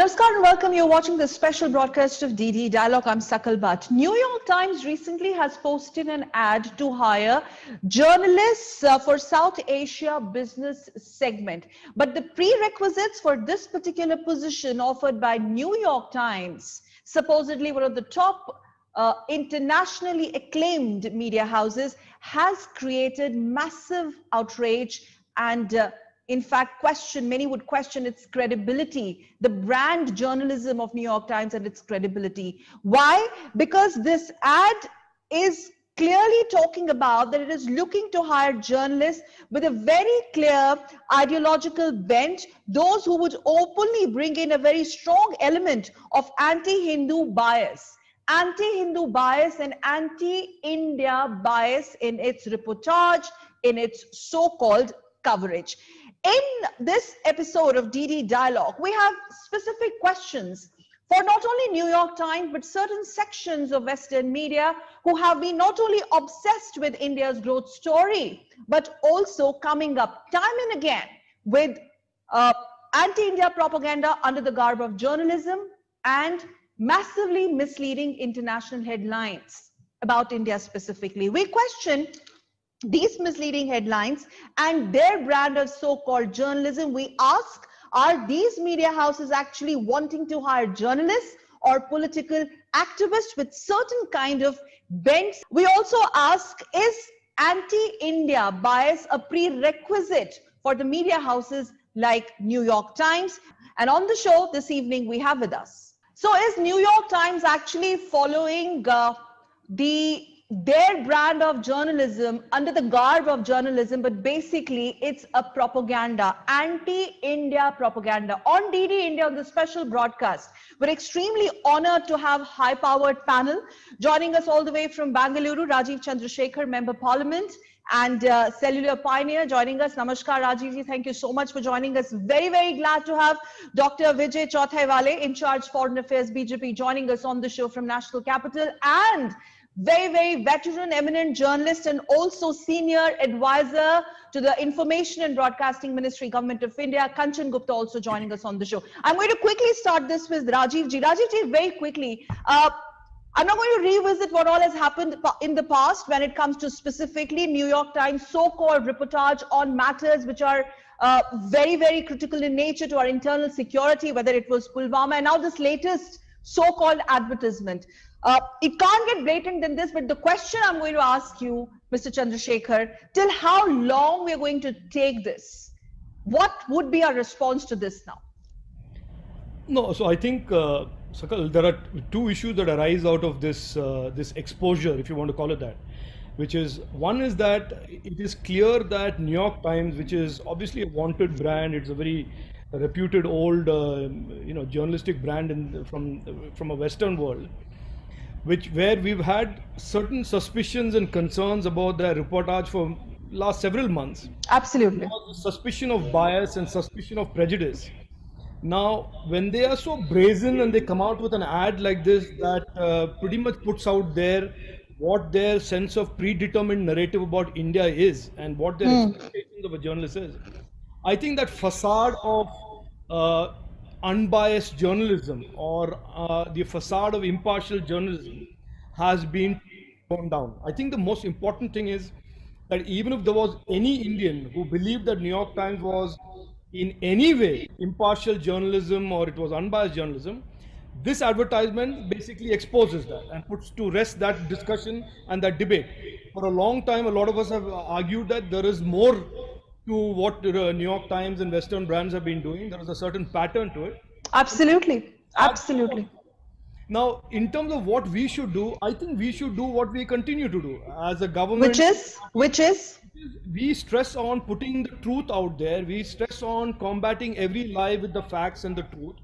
Namaskar and welcome. You're watching the special broadcast of DD Dialogue. I'm Sakal Bhatt. New York Times recently has posted an ad to hire journalists for South Asia business segment. But the prerequisites for this particular position offered by New York Times, supposedly one of the top internationally acclaimed media houses, has created massive outrage and in fact, many would question its credibility, the brand journalism of New York Times and its credibility. Why? Because this ad is clearly talking about that it is looking to hire journalists with a very clear ideological bent, those who would openly bring in a very strong element of anti-Hindu bias. Anti-Hindu bias and anti-India bias in its reportage, in its so-called coverage. In this episode of DD Dialogue, we have specific questions for not only New York Times, but certain sections of Western media who have been not only obsessed with India's growth story, but also coming up time and again with anti-India propaganda under the garb of journalism and massively misleading international headlines about India specifically. We question these misleading headlines and their brand of so-called journalism. We ask, are these media houses actually wanting to hire journalists or political activists with certain kind of bents? We also ask, is anti-India bias a prerequisite for the media houses like New York Times? And on the show this evening, we have with us. So is New York Times actually following their brand of journalism under the garb of journalism, but basically it's a propaganda, anti-India propaganda? On DD India, on the special broadcast, we're extremely honored to have high-powered panel. Joining us all the way from Bangalore, Rajiv Chandrasekhar, Member Parliament and cellular pioneer, joining us. Namaskar, Rajiv ji. Thank you so much for joining us. Very, very glad to have Dr. Vijay Chauthaiwale, in charge Foreign Affairs, BJP, joining us on the show from National Capital, and very, very veteran, eminent journalist and also senior advisor to the Information and Broadcasting Ministry, Government of India, Kanchan Gupta, also joining us on the show. I'm going to quickly start this with Rajiv ji. Rajiv ji, very quickly, I'm not going to revisit what all has happened in the past when it comes to specifically New York Times so-called reportage on matters which are very, very critical in nature to our internal security, whether it was Pulwama and now this latest so-called advertisement. It can't get blatant than this, but the question I'm going to ask you, Mr. Chandrasekhar, till how long we're going to take this? What would be our response to this now? No, so I think, Sakal, there are two issues that arise out of this this exposure, if you want to call it that, which is, one is that it is clear that New York Times, which is obviously a wanted brand, it's a very reputed old, journalistic brand from a Western world, where we've had certain suspicions and concerns about their reportage for last several months. Absolutely. Suspicion of bias and suspicion of prejudice. Now, when they are so brazen and they come out with an ad like this that pretty much puts out there what their sense of predetermined narrative about India is and what their expectations of a journalist is, I think that facade of unbiased journalism or the facade of impartial journalism has been torn down. I think the most important thing is that even if there was any Indian who believed that New York Times was in any way impartial journalism or it was unbiased journalism, this advertisement basically exposes that and puts to rest that discussion and that debate. For a long time, a lot of us have argued that there is more to what New York Times and Western brands have been doing. There is a certain pattern to it. Absolutely. Absolutely. Now, in terms of what we should do, I think we should do what we continue to do as a government. Which is? We stress on putting the truth out there. We stress on combating every lie with the facts and the truth.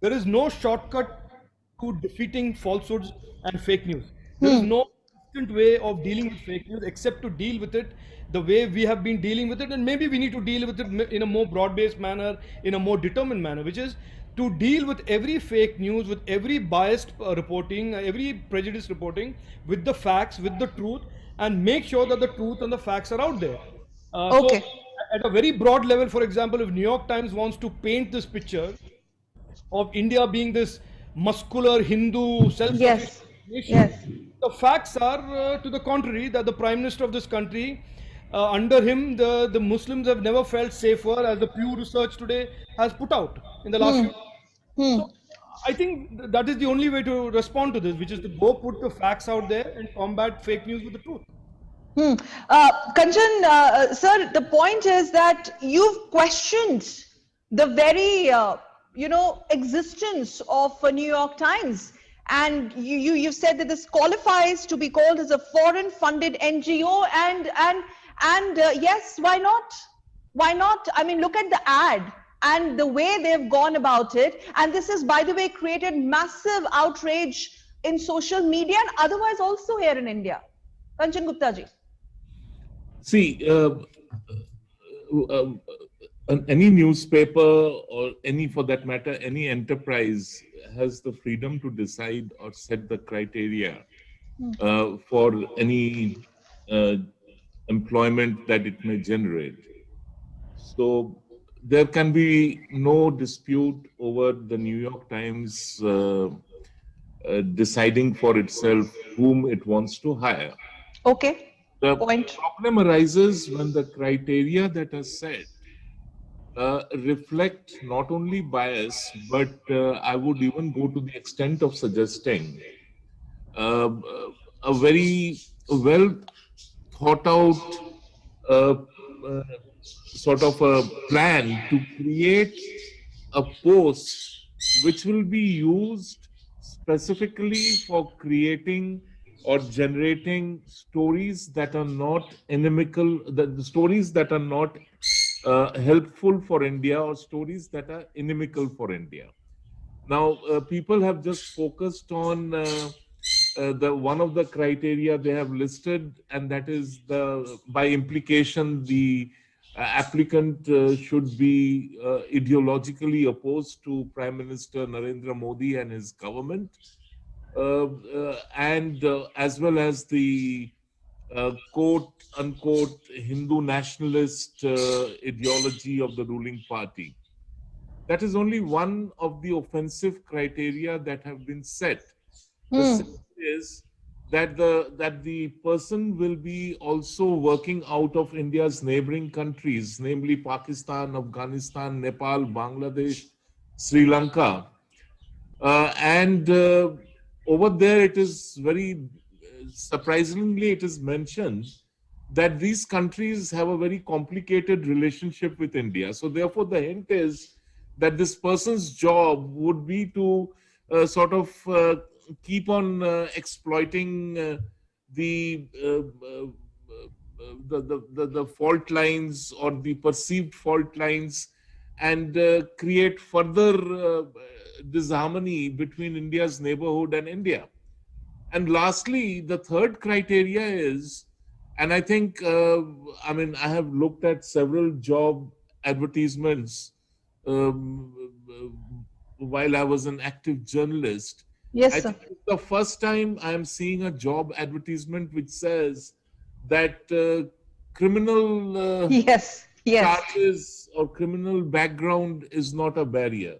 There is no shortcut to defeating falsehoods and fake news. There is no instant way of dealing with fake news except to deal with it the way we have been dealing with it, and maybe we need to deal with it in a more broad-based manner, in a more determined manner, which is to deal with every fake news, with every biased reporting, every prejudiced reporting, with the facts, with the truth, and make sure that the truth and the facts are out there. Okay. So at a very broad level, for example, if New York Times wants to paint this picture of India being this muscular Hindu self-sufficient Yes. nation. Yes. The facts are to the contrary, that the Prime Minister of this country, under him, the Muslims have never felt safer, as the Pew Research today has put out in the last Hmm. few days. Hmm. So I think that is the only way to respond to this, which is to go put the facts out there and combat fake news with the truth. Hmm. Kanchan, sir, the point is that you've questioned the very, existence of New York Times, and you've said that this qualifies to be called as a foreign-funded NGO, and yes, why not? Why not? I mean, look at the ad and the way they've gone about it, and this has, by the way, created massive outrage in social media and otherwise also here in India. Kanchan Gupta ji. See, any newspaper or any, for that matter, any enterprise has the freedom to decide or set the criteria for any employment that it may generate. So there can be no dispute over the New York Times deciding for itself whom it wants to hire. Okay. The Point. problem arises when the criteria that are set reflect not only bias, but I would even go to the extent of suggesting a very well thought out sort of a plan to create a post which will be used specifically for creating or generating stories that are not inimical, the stories that are not helpful for India, or stories that are inimical for India. Now, people have just focused on the one of the criteria they have listed, and that is the, by implication, the applicant should be ideologically opposed to Prime Minister Narendra Modi and his government, and as well as the quote unquote Hindu nationalist ideology of the ruling party. That is only one of the offensive criteria that have been set. The second is that the person will be also working out of India's neighboring countries, namely Pakistan, Afghanistan, Nepal, Bangladesh, Sri Lanka, and over there it is very surprisingly, it is mentioned that these countries have a very complicated relationship with India. So therefore, the hint is that this person's job would be to sort of keep on exploiting the fault lines or the perceived fault lines, and create further disharmony between India's neighborhood and India. And lastly, the third criteria is, and I think, I have looked at several job advertisements while I was an active journalist. Yes, I sir. think it's the first time I am seeing a job advertisement which says that criminal Yes. Yes. charges or criminal background is not a barrier.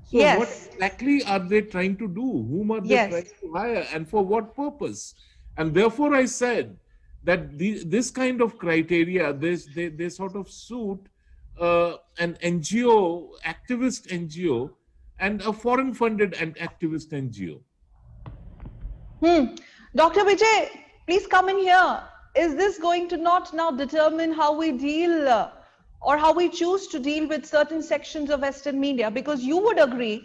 So Yes. what exactly are they trying to do? Whom are they Yes. trying to hire, and for what purpose? And therefore I said that this kind of criteria, they sort of suit an NGO, activist NGO, and a foreign funded and activist NGO. Dr. Vijay, please come in here. Is this going to not now determine how we deal or how we choose to deal with certain sections of Western media? Because you would agree,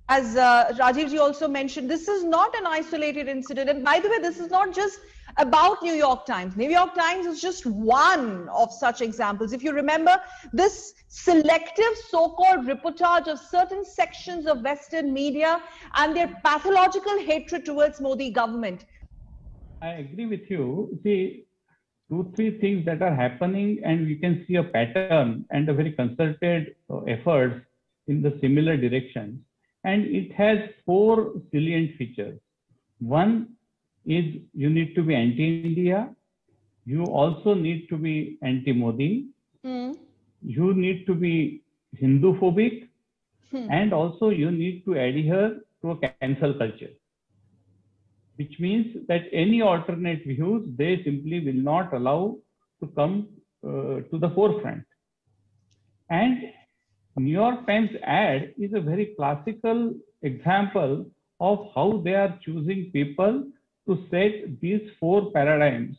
as Rajiv ji also mentioned, this is not an isolated incident. And by the way, this is not just about New York Times. New York Times is just one of such examples. If you remember, this selective so-called reportage of certain sections of Western media and their pathological hatred towards Modi government. I agree with you. See, 2-3 things that are happening, and we can see a pattern and a very concerted efforts in the similar direction. And it has 4 salient features. One is you need to be anti-India. You also need to be anti-Modi. You need to be Hindu-phobic, And also you need to adhere to a cancel culture, which means that any alternate views, they simply will not allow to come to the forefront. And New York Times ad is a very classical example of how they are choosing people to set these four paradigms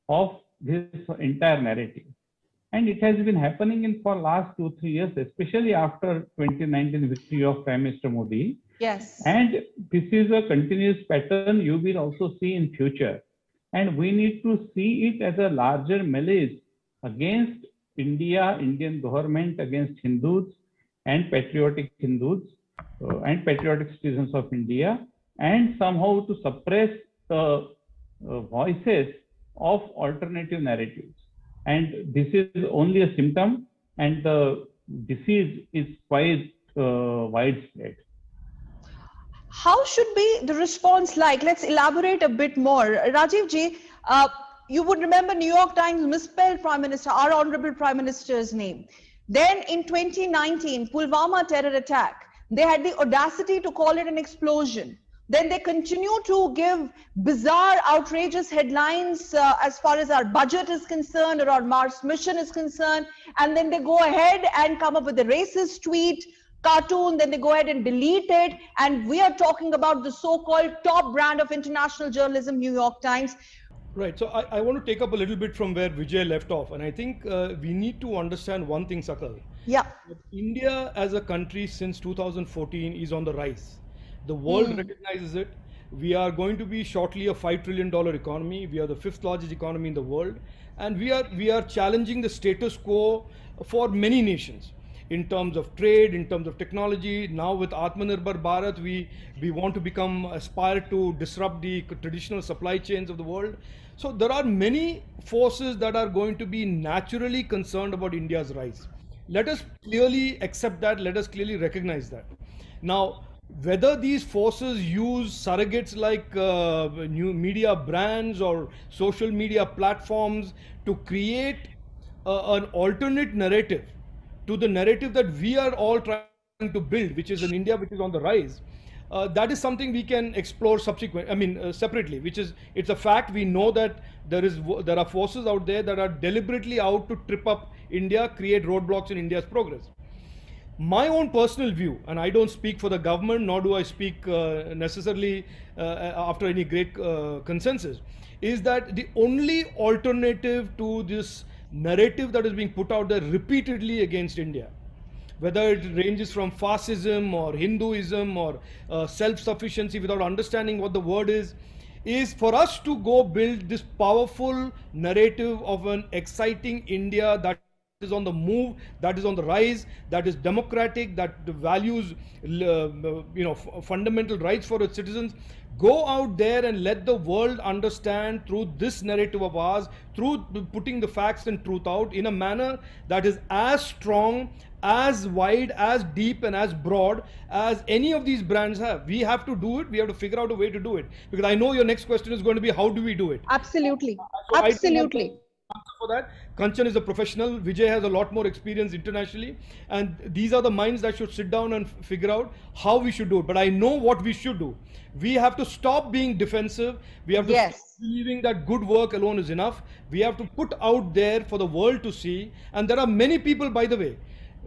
of this entire narrative. And it has been happening in for last 2-3 years, especially after 2019 victory of Prime Minister Modi. Yes. And this is a continuous pattern you will also see in future. And we need to see it as a larger malaise against India, Indian government, against Hindus and patriotic Hindus and patriotic citizens of India, and somehow to suppress the voices of alternative narratives. And this is only a symptom, and the disease is quite widespread. How should be the response like? Let's elaborate a bit more. Rajiv ji, you would remember New York Times misspelled Prime Minister, our Honorable Prime Minister's name. Then in 2019, Pulwama terror attack, they had the audacity to call it an explosion. Then they continue to give bizarre, outrageous headlines as far as our budget is concerned or our Mars mission is concerned. And then they go ahead and come up with a racist tweet, cartoon, then they go ahead and delete it. And we are talking about the so-called top brand of international journalism, New York Times. Right. So I want to take up a little bit from where Vijay left off. And I think we need to understand one thing, Sakal. Yeah. India as a country since 2014 is on the rise. The world recognizes it. We are going to be shortly a $5 trillion economy. We are the 5th largest economy in the world. And we are challenging the status quo for many nations in terms of trade, in terms of technology. Now with Atmanirbhar Bharat, we want to aspire to disrupt the traditional supply chains of the world. So there are many forces that are going to be naturally concerned about India's rise. Let us clearly accept that. Let us clearly recognize that. Now, whether these forces use surrogates like new media brands or social media platforms to create an alternate narrative to the narrative that we are all trying to build, which is an India which is on the rise, that is something we can explore separately, it's a fact. We know that there are forces out there that are deliberately out to trip up India, create roadblocks in India's progress. My own personal view, and I don't speak for the government, nor do I speak necessarily after any great consensus, is that the only alternative to this narrative that is being put out there repeatedly against India, whether it ranges from fascism or Hinduism or self-sufficiency without understanding what the word is for us to go build this powerful narrative of an exciting India that is on the move, that is on the rise, that is democratic, that values fundamental rights for its citizens. Go out there and let the world understand through this narrative of ours, through putting the facts and truth out in a manner that is as strong, as wide, as deep and as broad as any of these brands have. We have to do it. We have to figure out a way to do it. Because I know your next question is going to be, how do we do it? Absolutely. So Absolutely. For that, Kanchan is a professional. Vijay has a lot more experience internationally, and these are the minds that should sit down and figure out how we should do it. But I know what we should do. We have to stop being defensive. We have to stop believing that good work alone is enough. We have to put out there for the world to see. And there are many people, by the way,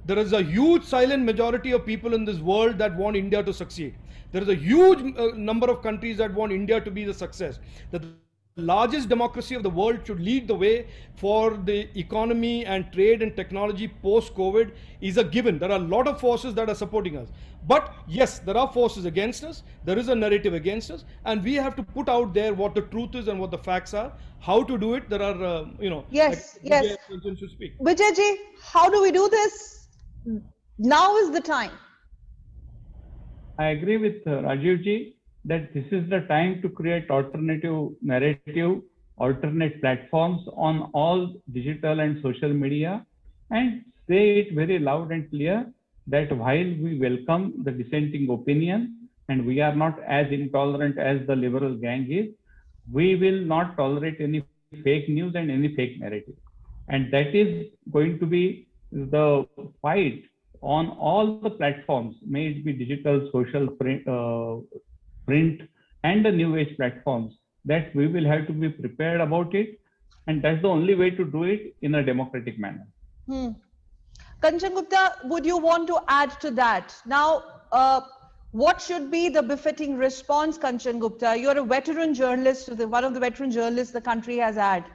there is a huge silent majority of people in this world that want India to succeed. There is a huge number of countries that want India to be the success. The largest democracy of the world should lead the way for the economy and trade and technology post-COVID is a given. There are a lot of forces that are supporting us. But yes, there are forces against us. There is a narrative against us. And we have to put out there what the truth is and what the facts are. How to do it, there are, Yes, like yes. Vijay should speak. Vijay ji, how do we do this? Now is the time. I agree with Rajiv ji that this is the time to create alternative narrative, alternate platforms on all digital and social media, and say it very loud and clear that while we welcome the dissenting opinion and we are not as intolerant as the liberal gang is, we will not tolerate any fake news and any fake narrative. And that is going to be the fight on all the platforms, may it be digital, social, print, and the new age platforms, that we will have to be prepared about it. And that's the only way to do it in a democratic manner. Kanchan Gupta, would you want to add to that? Now, what should be the befitting response, Kanchan Gupta? You're a veteran journalist, one of the veteran journalists the country has had.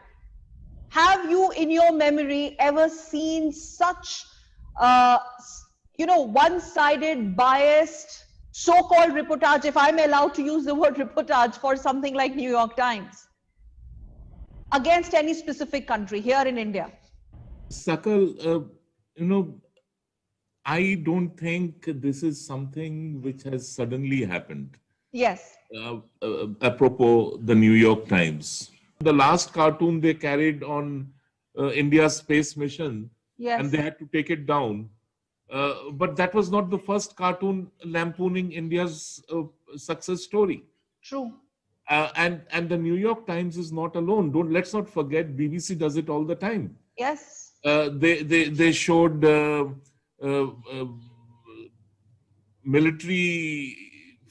Have you, in your memory, ever seen such, one-sided, biased, so-called reportage, if I'm allowed to use the word reportage for something like New York Times, against any specific country here in India? Sakal, I don't think this is something which has suddenly happened. Yes. Apropos the New York Times. The last cartoon they carried on India's space mission, yes, and they had to take it down. But that was not the first cartoon lampooning India's success story. True. And the New York Times is not alone. Let's not forget, BBC does it all the time. Yes. They showed military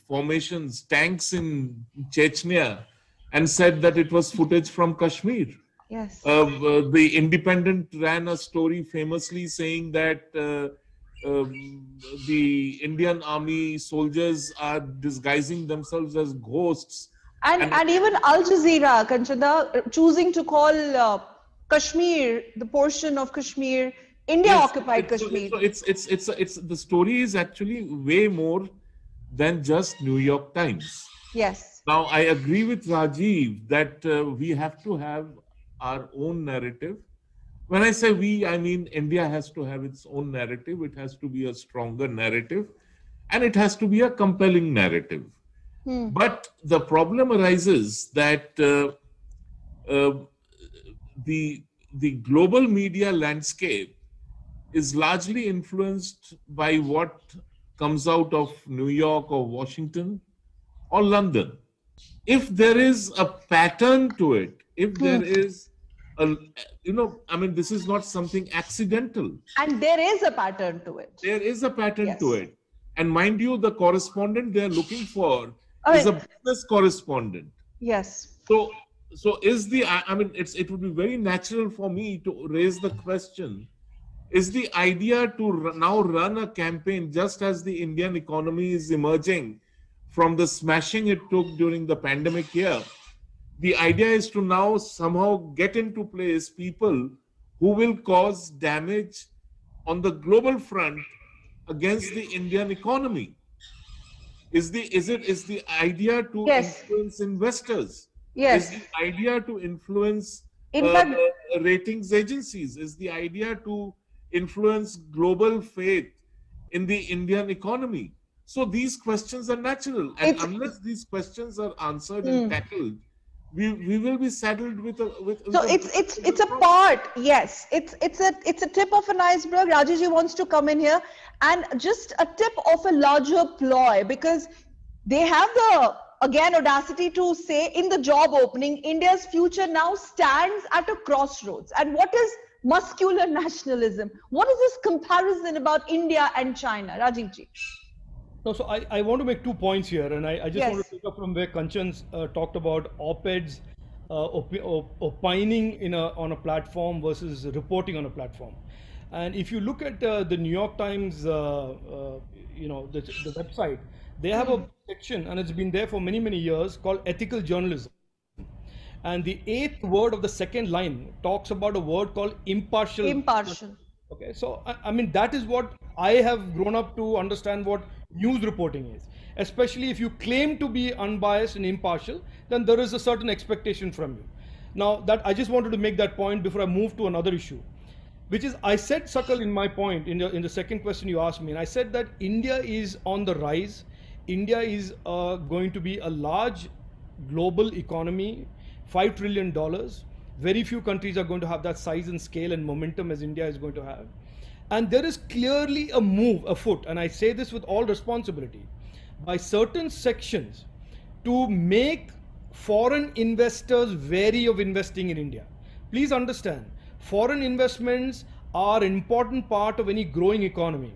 formations, tanks in Chechnya, and said that it was footage from Kashmir. Yes. The Independent ran a story famously saying that the Indian army soldiers are disguising themselves as ghosts. And even Al Jazeera, Kanchana, choosing to call Kashmir, the portion of Kashmir, India-occupied Kashmir. So it's the story is actually way more than just New York Times. Yes. Now, I agree with Rajiv that we have to have our own narrative. When I say we, I mean India has to have its own narrative. It has to be a stronger narrative, and it has to be a compelling narrative. But the problem arises that the global media landscape is largely influenced by what comes out of New York or Washington or London. If there is a pattern to it, if there is this is not something accidental. And there is a pattern to it. There is a pattern Yes. to it. And mind you, the correspondent they're looking for is a business correspondent. Yes. So is it would be very natural for me to raise the question, is the idea to now run a campaign just as the Indian economy is emerging from the smashing it took during the pandemic year? The idea is to now somehow get into place people who will cause damage on the global front against the Indian economy. Is the idea to Yes. influence investors? Yes. Is the idea to influence In fact, ratings agencies? Is the idea to influence global faith in the Indian economy? So these questions are natural, and unless these questions are answered and tackled, we will be saddled with so it's a part. Yes, it's a tip of an iceberg. Rajesh wants to come in here, and just a tip of a larger ploy, because they have the audacity to say in the job opening, India's future now stands at a crossroads. And what is muscular nationalism? What is this comparison about India and China, Rajiv ji? No, so I want to make 2 points here, and I just want Yes. to pick up from where Kanchan's talked about op-eds, opining on a platform versus reporting on a platform. And if you look at the New York Times, the website, they have a section, and it's been there for many, many years, called ethical journalism. And the 8th word of the second line talks about a word called impartial. Impartial. Okay, so I mean, that is what I have grown up to understand what news reporting is. Especially if you claim to be unbiased and impartial, then there is a certain expectation from you. Now, that I just wanted to make that point before I move to another issue, which is, I said, Sakal, in my point, in the second question you asked me, and I said that India is on the rise. India is going to be a large global economy, $5 trillion. Very few countries are going to have that size and scale and momentum as India is going to have. And there is clearly a move afoot, and I say this with all responsibility, by certain sections to make foreign investors wary of investing in India. Please understand, foreign investments are an important part of any growing economy.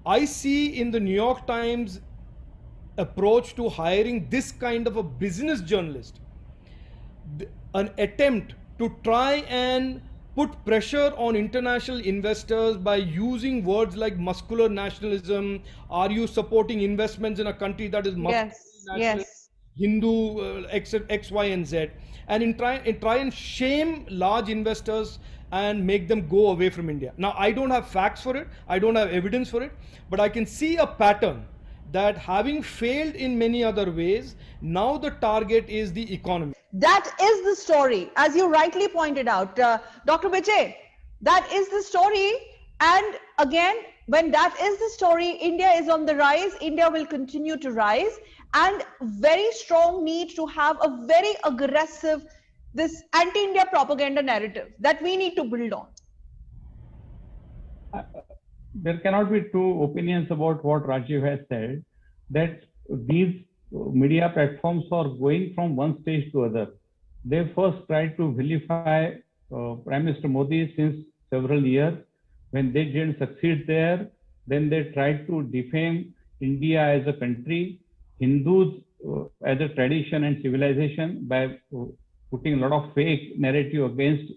I see in the New York Times approach to hiring this kind of a business journalist an attempt to try and put pressure on international investors by using words like muscular nationalism. Are you supporting investments in a country that is muscular Yes, nationalist, yes. Hindu, X, Y, and Z, and try and shame large investors and make them go away from India. Now, I don't have facts for it, I don't have evidence for it, but I can see a pattern that having failed in many other ways, now the target is the economy. That is the story, as you rightly pointed out, Dr. Vijay. That is the story. And again, when that is the story, India is on the rise. India will continue to rise, and very strong need to have a very aggressive, this anti-India propaganda narrative that we need to build on. There cannot be two opinions about what Rajiv has said, that these media platforms are going from one stage to other. They first tried to vilify Prime Minister Modi since several years. When they didn't succeed there, then they tried to defame India as a country, Hindus as a tradition and civilization by putting a lot of fake narrative against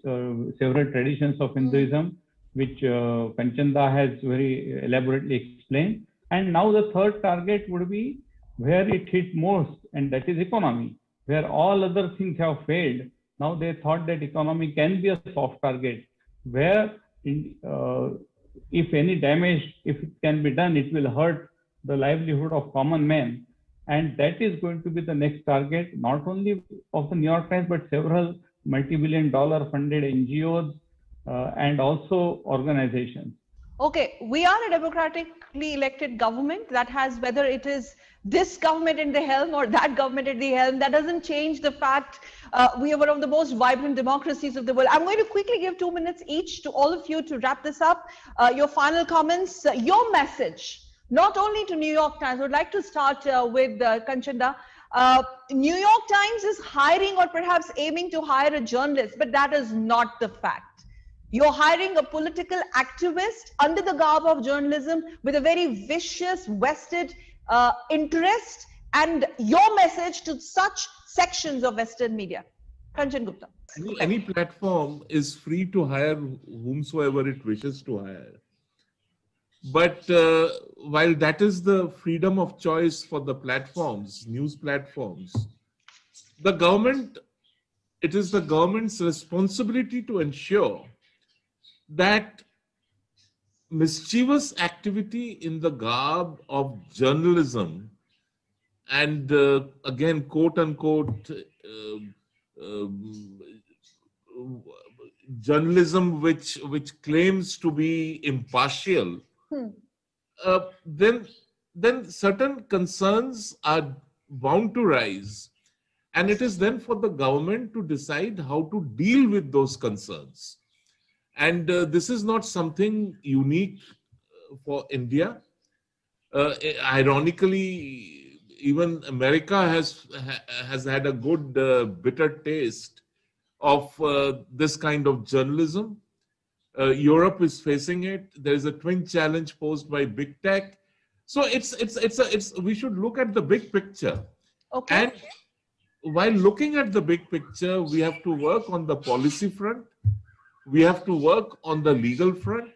several traditions of Hinduism, which Kanchanda has very elaborately explained. And now the third target would be where it hit most, and that is economy, where all other things have failed. Now they thought that economy can be a soft target, where if any damage, if it can be done, it will hurt the livelihood of common men. And that is going to be the next target, not only of the New York Times, but several multi-billion-dollar funded NGOs and also organizations. Okay, we are a democratically elected government that has, whether it is this government in the helm or that government at the helm, that doesn't change the fact we are one of the most vibrant democracies of the world. I'm going to quickly give 2 minutes each to all of you to wrap this up. Your final comments, your message, not only to New York Times. I would like to start with Kanchanda. New York Times is hiring or perhaps aiming to hire a journalist, but that is not the fact. You're hiring a political activist under the garb of journalism with a very vicious vested interest, and your message to such sections of Western media. Kanchan Gupta. Any platform is free to hire whomsoever it wishes to hire. But while that is the freedom of choice for the platforms, news platforms, the government, it is the government's responsibility to ensure that mischievous activity in the garb of journalism and again, quote unquote, journalism which claims to be impartial, then certain concerns are bound to rise, and it is then for the government to decide how to deal with those concerns. And this is not something unique for India. Ironically, even America has had a good bitter taste of this kind of journalism. Europe is facing it. There is a twin challenge posed by big tech. So we should look at the big picture. Okay. And while looking at the big picture, we have to work on the policy front. We have to work on the legal front,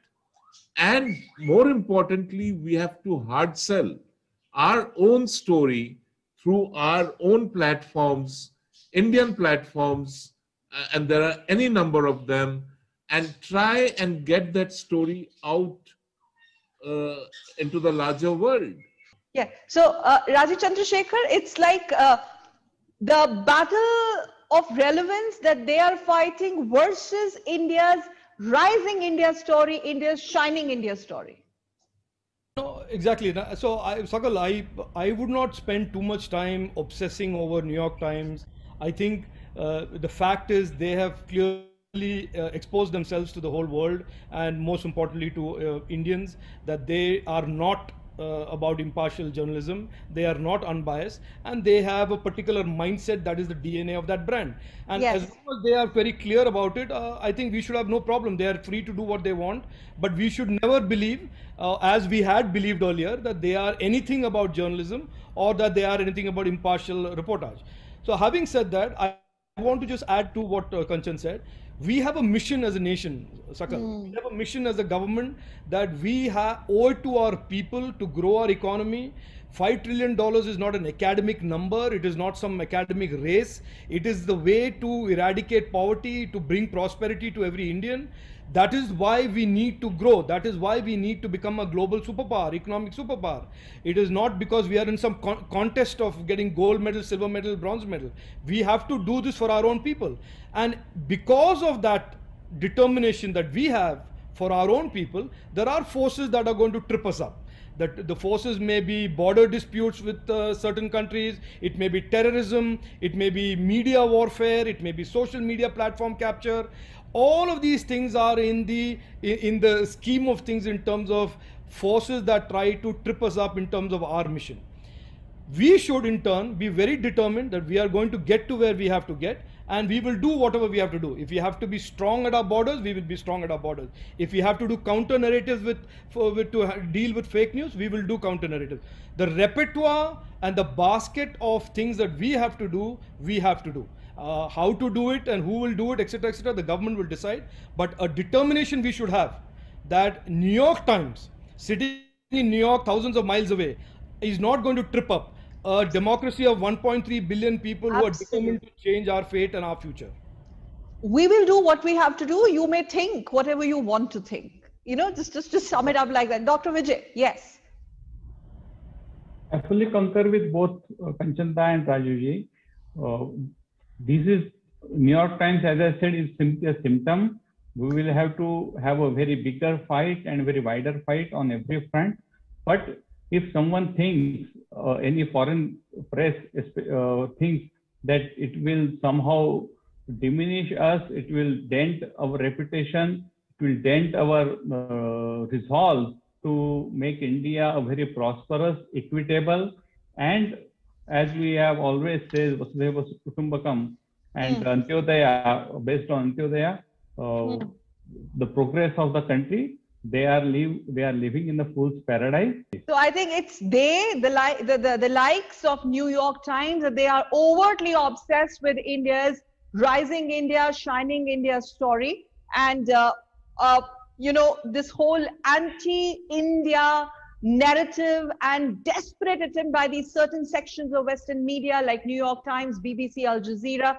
and more importantly, we have to hard sell our own story through our own platforms, Indian platforms, and there are any number of them, and try and get that story out into the larger world. Yeah. So, Rajiv Chandrasekhar, it's like the battle of relevance that they are fighting versus India's rising India story, India's shining India story. No, exactly. So, Sakal, I would not spend too much time obsessing over New York Times. I think the fact is they have clearly exposed themselves to the whole world, and most importantly to Indians, that they are not about impartial journalism. They are not unbiased, and they have a particular mindset that is the DNA of that brand. And as Yes. long as they are very clear about it, I think we should have no problem. They are free to do what they want, but we should never believe, as we had believed earlier, that they are anything about journalism or that they are anything about impartial reportage. So, having said that, I want to just add to what Kanchan said. We have a mission as a nation, Sakal. We have a mission as a government that we owe it to our people to grow our economy. $5 trillion is not an academic number. It is not some academic race. It is the way to eradicate poverty, to bring prosperity to every Indian. That is why we need to grow. That is why we need to become a global superpower, economic superpower. It is not because we are in some contest of getting gold medal, silver medal, bronze medal. We have to do this for our own people. And because of that determination that we have for our own people, there are forces that are going to trip us up. That the forces may be border disputes with certain countries, it may be terrorism, it may be media warfare, it may be social media platform capture. All of these things are in the scheme of things in terms of forces that try to trip us up in terms of our mission. We should in turn be very determined that we are going to get to where we have to get, and we will do whatever we have to do. If we have to be strong at our borders, we will be strong at our borders. If we have to do counter narratives to deal with fake news, we will do counter narratives. The repertoire and the basket of things that we have to do, we have to do. How to do it and who will do it, etc., etc., the government will decide. But a determination we should have that New York Times, sitting in New York, thousands of miles away, is not going to trip up a democracy of 1.3 billion people who are determined to change our fate and our future. We will do what we have to do. You may think whatever you want to think. You know, just to sum it up like that. Dr. Vijay, yes. I fully concur with both Kanchanta and Rajuji. This is New York Times, as I said, is simply a symptom. We will have to have a very bigger fight and very wider fight on every front. But if someone thinks, any foreign press thinks that it will somehow diminish us, it will dent our reputation, it will dent our resolve to make India a very prosperous, equitable, and as we have always said, Vasudhaiva Kutumbakam and Antyodaya, based on Antyodaya, the progress of the country, they are living in the fool's paradise. So I think it's the likes of New York Times, that they are overtly obsessed with India's rising India, shining India story, and you know, this whole anti-India narrative and desperate attempt by these certain sections of Western media like New York Times, BBC, Al Jazeera.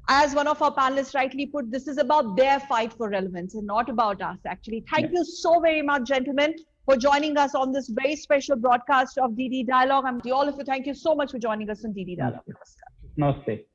As one of our panelists rightly put, this is about their fight for relevance and not about us, actually. Thank you so very much, gentlemen, for joining us on this very special broadcast of DD Dialogue. And to all of you, thank you so much for joining us on DD Dialogue. Namaste.